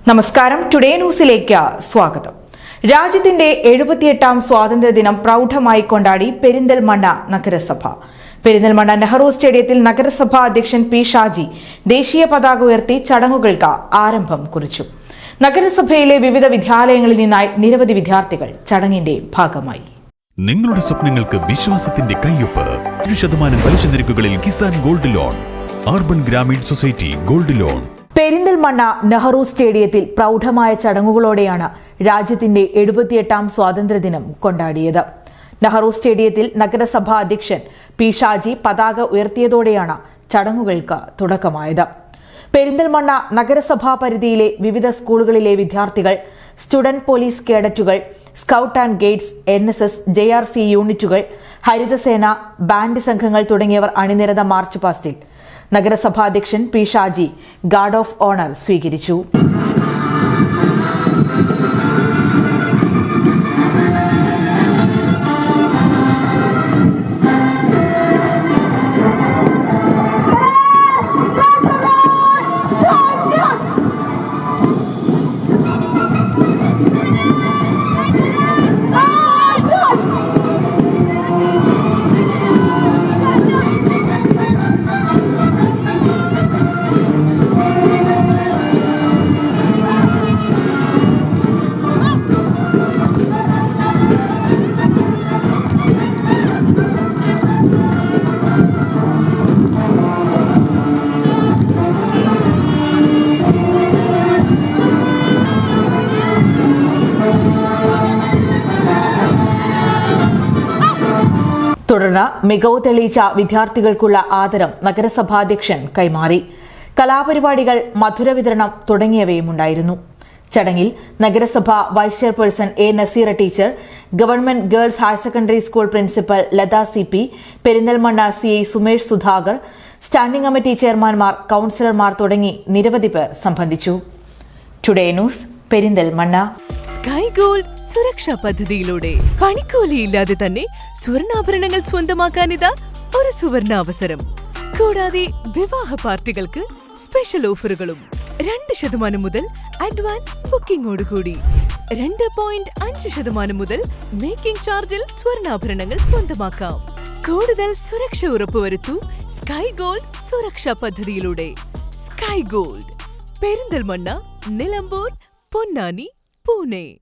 നമസ്കാരം. ടുഡേ ന്യൂസിലേക്ക് സ്വാഗതം. രാജ്യത്തിന്റെ 78ാം സ്വാതന്ത്ര്യദിനം പ്രൗഢമായി കൊണ്ടാടി പെരിന്തൽമണ്ണ നഗരസഭ. പെരിന്തൽമണ്ണ നെഹ്റു സ്റ്റേഡിയത്തിൽ നഗരസഭാ അധ്യക്ഷൻ പി ഷാജി ദേശീയ പതാക ഉയർത്തി ചടങ്ങുകൾക്ക് ആരംഭം കുറിച്ചു. നഗരസഭയിലെ വിവിധ വിദ്യാലയങ്ങളിൽ നിന്നായി നിരവധി വിദ്യാർത്ഥികൾ ചടങ്ങിന്റെ ഭാഗമായി. നിങ്ങളുടെ സ്വപ്നങ്ങൾക്ക് വിശ്വാസത്തിന്റെ കയ്യൊപ്പ്. 1% പലിശ നിരക്കുകളിൽ Kisan gold loan. Urban Grameen society gold loan. Perinthalmanna Nehru സ്റ്റേഡിയത്തിൽ പ്രൗഢമായ ചടങ്ങുകളോടെയാണ് രാജ്യത്തിന്റെ 78ാം സ്വാതന്ത്ര്യദിനം കൊണ്ടാടിയത്. നെഹ്റു സ്റ്റേഡിയത്തിൽ നഗരസഭാ അധ്യക്ഷൻ പി ഷാജി പതാക ഉയർത്തിയതോടെയാണ് ചടങ്ങുകൾക്ക് തുടക്കമായത്. പെരിന്തൽമണ്ണ നഗരസഭാ പരിധിയിലെ വിവിധ സ്കൂളുകളിലെ വിദ്യാർത്ഥികൾ, സ്റ്റുഡന്റ് പോലീസ് കേഡറ്റുകൾ, scout and guides, NSS, JRC യൂണിറ്റുകൾ, ഹരിതസേന, ബാൻഡ് സംഘങ്ങൾ തുടങ്ങിയവർ അണിനിരന്ന മാർച്ച് പാസ്റ്റിൽ നഗരസഭാ അധ്യക്ഷൻ P Shaji guard of owner സ്വീകരിച്ചു. തുടർന്ന് മികവ് തെളിയിച്ച വിദ്യാർത്ഥികൾക്കുള്ള ആദരം നഗരസഭാധ്യക്ഷൻ കൈമാറി. കലാപരിപാടികൾ, മധുര വിതരണം തുടങ്ങിയവയുമുണ്ടായിരുന്നു. ചടങ്ങിൽ നഗരസഭ vice chairperson A. Naseera teacher, government girls higher secondary school principal Latha CP, Perinthalmanna CI Sumesh Sudhakar, standing committee ചെയർമാൻമാർ, കൌൺസിലർമാർ തുടങ്ങി നിരവധി പേർ സംബന്ധിച്ചു. Today news, Perinthalmanna. Sky gold സുരക്ഷാ പദ്ധതിയിലൂടെ പണിക്കൂലിയില്ലാതെ തന്നെ സ്വർണ്ണാഭരണങ്ങൾ സ്വന്തമാക്കാനിതാ ഒരു സുവർണാവസരം. കൂടാതെ വിവാഹ പാർട്ടികൾക്ക് സ്പെഷ്യൽ ഓഫറുകളും. 2% മുതൽ അഡ്വാൻസ് ബുക്കിംഗോടുകൂടി 2.5% മുതൽ മേക്കിംഗ് ചാർജിൽ സ്വർണ്ണാഭരണങ്ങൾ സ്വന്തമാക്കാം. കൂടുതൽ സുരക്ഷ ഉറപ്പുവരുത്തൂ സ്കൈ ഗോൾഡ് സുരക്ഷാ പദ്ധതിയിലൂടെ. Sky gold, Perinthalmanna, Nilambur, Ponnani, Pune.